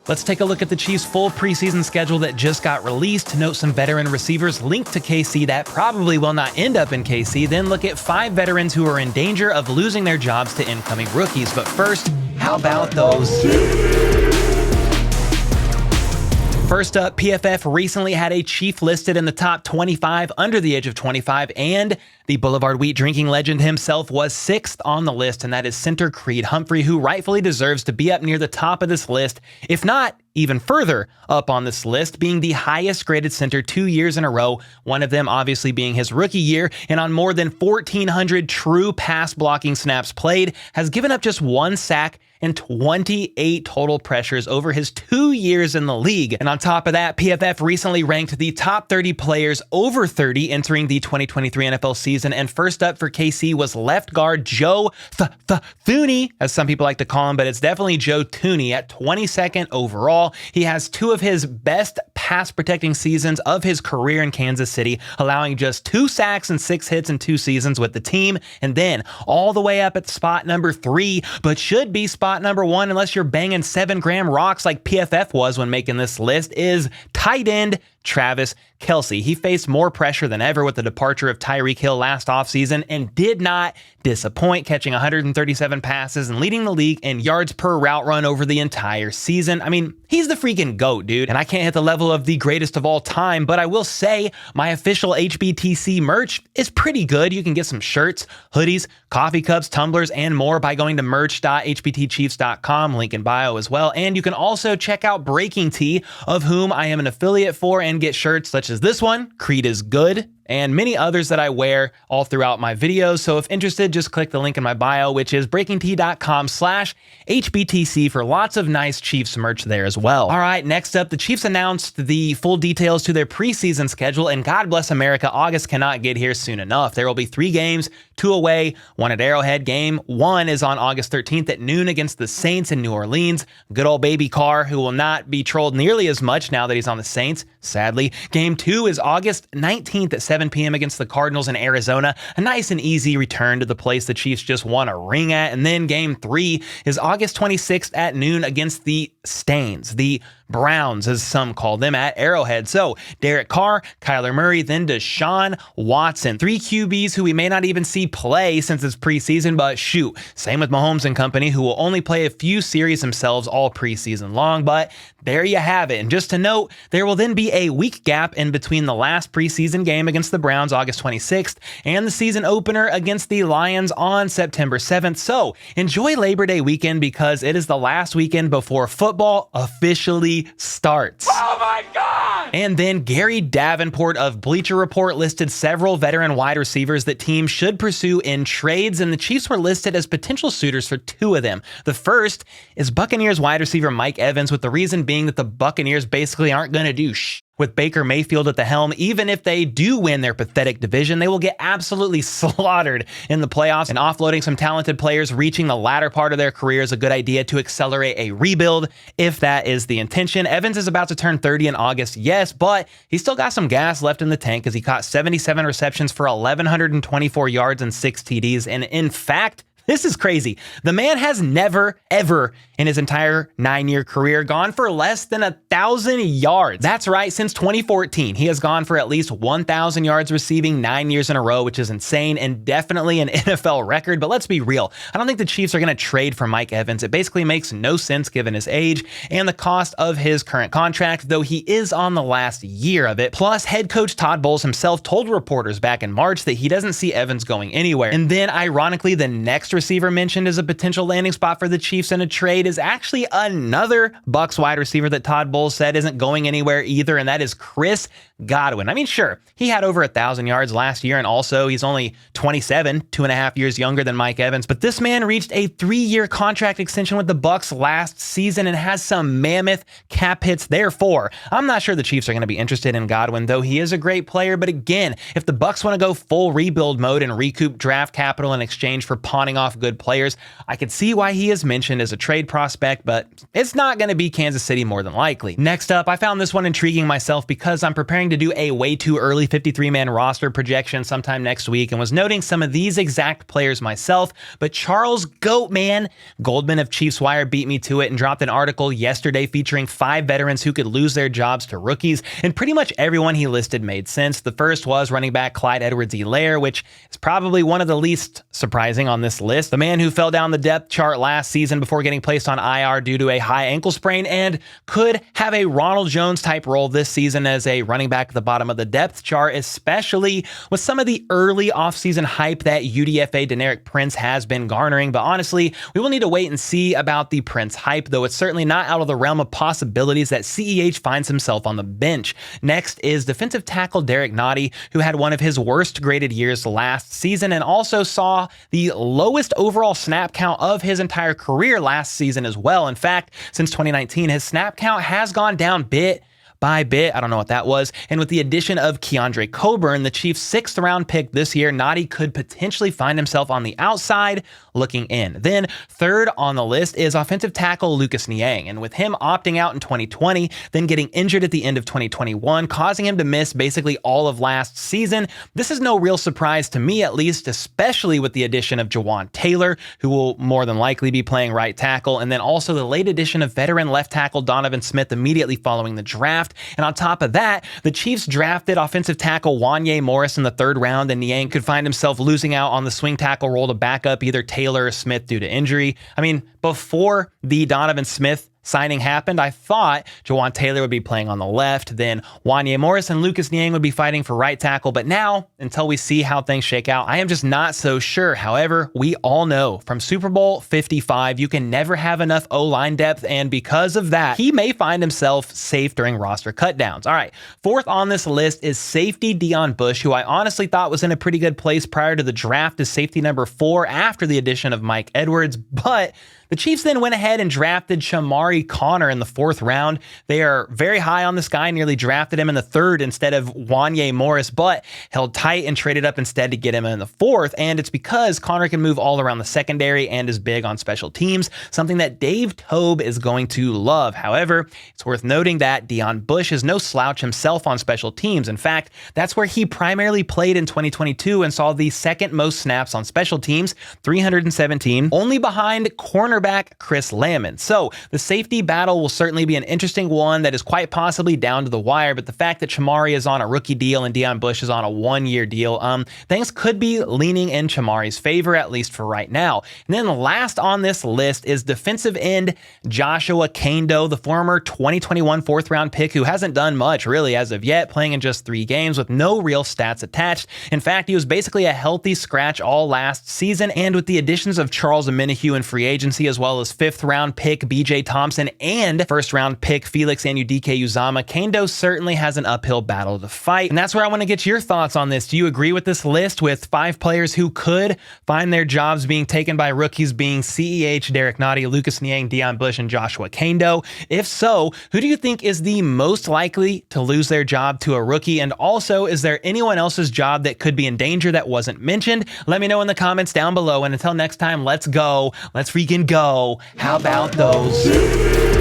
Let's take a look at the Chiefs' full preseason schedule that just got released. Note some veteran receivers linked to KC that probably will not end up in KC. Then look at 5 veterans who are in danger of losing their jobs to incoming rookies. But first, how about those? First up, PFF recently had a Chief listed in the top 25 under the age of 25, and the Boulevard Wheat drinking legend himself was 6th on the list, and that is center Creed Humphrey, who rightfully deserves to be up near the top of this list, if not even further up on this list, being the highest graded center 2 years in a row, one of them obviously being his rookie year, and on more than 1,400 true pass blocking snaps played, has given up just 1 sack and 28 total pressures over his 2 years in the league. And on top of that, PFF recently ranked the top 30 players over 30 entering the 2023 NFL season. And first up for KC was left guard Joe Thuney, as some people like to call him, but it's definitely Joe Thuney at 22nd overall. He has 2 of his best pass protecting seasons of his career in Kansas City, allowing just 2 sacks and 6 hits in 2 seasons with the team. And then all the way up at spot number 3, but should be spot number 1 unless you're banging 7-gram rocks like PFF was when making this list, is tight end Travis Kelce. He faced more pressure than ever with the departure of Tyreek Hill last offseason and did not disappoint, catching 137 passes and leading the league in yards per route run over the entire season. I mean, he's the freaking GOAT, dude. And I can't hit the level of the greatest of all time, but I will say my official HBTC merch is pretty good. You can get some shirts, hoodies, coffee cups, tumblers, and more by going to merch.hbtchiefs.com, link in bio as well. And you can also check out Breaking Tea, of whom I am an affiliate for, and get shirts such as this one, Creed is Good, and many others that I wear all throughout my videos. So if interested, just click the link in my bio, which is breakingtea.com/HBTC for lots of nice Chiefs merch there as well. All right, next up, the Chiefs announced the full details to their preseason schedule, and God bless America, August cannot get here soon enough. There will be 3 games, 2 away, 1 at Arrowhead. Game 1 is on August 13th at noon against the Saints in New Orleans. Good old baby Carr, who will not be trolled nearly as much now that he's on the Saints, sadly. Game 2 is August 19th at 7 p.m. against the Cardinals in Arizona. A nice and easy return to the place the Chiefs just won a ring at. And then game 3 is August 26th at noon against the Stains, the Browns, as some call them, at Arrowhead. So Derek Carr, Kyler Murray, then Deshaun Watson. 3 QBs who we may not even see play since it's preseason, but shoot, same with Mahomes and company, who will only play a few series themselves all preseason long. But there you have it. And just to note, there will then be a week gap in between the last preseason game against the Browns, August 26th, and the season opener against the Lions on September 7th. So enjoy Labor Day weekend, because it is the last weekend before football officially starts. Oh my God! And then Gary Davenport of Bleacher Report listed several veteran wide receivers that teams should pursue in trades, and the Chiefs were listed as potential suitors for 2 of them. The first is Buccaneers wide receiver Mike Evans, with the reason being that the Buccaneers basically aren't going to do with Baker Mayfield at the helm. Even if they do win their pathetic division, they will get absolutely slaughtered in the playoffs, and offloading some talented players reaching the latter part of their career is a good idea to accelerate a rebuild, if that is the intention. Evans is about to turn 30 in August, yes, but he's still got some gas left in the tank, as he caught 77 receptions for 1,124 yards and 6 TDs. And in fact, this is crazy. The man has never, ever in his entire 9-year career gone for less than 1,000 yards. That's right, since 2014, he has gone for at least 1,000 yards receiving 9 years in a row, which is insane and definitely an NFL record. But let's be real, I don't think the Chiefs are going to trade for Mike Evans. It basically makes no sense given his age and the cost of his current contract, though he is on the last year of it. Plus, head coach Todd Bowles himself told reporters back in March that he doesn't see Evans going anywhere. And then, ironically, the next receiver mentioned as a potential landing spot for the Chiefs in a trade is actually another Bucs wide receiver that Todd Bowles said isn't going anywhere either, and that is Chris Godwin. I mean, sure, he had over 1,000 yards last year, and also he's only 27, 2.5 years younger than Mike Evans, but this man reached a 3-year contract extension with the Bucs last season and has some mammoth cap hits. Therefore, I'm not sure the Chiefs are going to be interested in Godwin, though he is a great player. But again, if the Bucs want to go full rebuild mode and recoup draft capital in exchange for pawning off off good players, I could see why he is mentioned as a trade prospect, but it's not going to be Kansas City more than likely. Next up, I found this one intriguing myself because I'm preparing to do a way too early 53-man roster projection sometime next week and was noting some of these exact players myself, but Charles Goatman Goldman of Chiefs Wire beat me to it and dropped an article yesterday featuring 5 veterans who could lose their jobs to rookies, and pretty much everyone he listed made sense. The first was running back Clyde Edwards-Helaire, which is probably one of the least surprising on this list. The man who fell down the depth chart last season before getting placed on IR due to a high ankle sprain and could have a Ronald Jones type role this season as a running back at the bottom of the depth chart, especially with some of the early offseason hype that UDFA Deneric Prince has been garnering. But honestly, we will need to wait and see about the Prince hype, though it's certainly not out of the realm of possibilities that CEH finds himself on the bench. Next is defensive tackle Derek Nottie, who had one of his worst graded years last season and also saw the lowest overall snap count of his entire career last season as well. In fact, since 2019, his snap count has gone down bit by bit. I don't know what that was. And with the addition of Keandre Coburn, the Chiefs' 6th round pick this year, Nottie could potentially find himself on the outside looking in. Then third on the list is offensive tackle Lucas Niang. And with him opting out in 2020, then getting injured at the end of 2021, causing him to miss basically all of last season, this is no real surprise to me, at least, especially with the addition of Jawan Taylor, who will more than likely be playing right tackle, and then also the late addition of veteran left tackle Donovan Smith immediately following the draft. And on top of that, the Chiefs drafted offensive tackle Wanye Morris in the 3rd round, and Niang could find himself losing out on the swing tackle role to back up either Taylor or Smith due to injury. I mean, before the Donovan Smith signing happened, I thought Jawan Taylor would be playing on the left, then Wanye Morris and Lucas Niang would be fighting for right tackle, but now, until we see how things shake out, I am just not so sure. However, we all know from Super Bowl 55, you can never have enough O-line depth, and because of that, he may find himself safe during roster cutdowns. All right, 4th on this list is safety Dion Bush, who I honestly thought was in a pretty good place prior to the draft as safety number 4 after the addition of Mike Edwards, but the Chiefs then went ahead and drafted Shamari Connor in the 4th round. They are very high on this guy, nearly drafted him in the 3rd instead of Wanye Morris, but held tight and traded up instead to get him in the 4th. And it's because Connor can move all around the secondary and is big on special teams, something that Dave Tobe is going to love. However, it's worth noting that Dion Bush is no slouch himself on special teams. In fact, that's where he primarily played in 2022 and saw the 2nd most snaps on special teams, 317, only behind cornerback Chris Lamon. So the safety battle will certainly be an interesting one that is quite possibly down to the wire, but the fact that Shamari is on a rookie deal and Dion Bush is on a 1-year deal, things could be leaning in Shamari's favor, at least for right now. And then last on this list is defensive end Joshua Kando, the former 2021 4th round pick who hasn't done much really as of yet, playing in just 3 games with no real stats attached. In fact, he was basically a healthy scratch all last season, and with the additions of Charles Omenihu in free agency, as well as 5th round pick BJ Thompson and 1st round pick Felix Anudike-Uzomah, Kando certainly has an uphill battle to fight. And that's where I want to get your thoughts on this. Do you agree with this list with 5 players who could find their jobs being taken by rookies being CEH, Derek Nottie, Lucas Niang, Dion Bush, and Joshua Kando? If so, who do you think is the most likely to lose their job to a rookie? And also, is there anyone else's job that could be in danger that wasn't mentioned? Let me know in the comments down below. And until next time, let's go. Let's freaking go. How about those?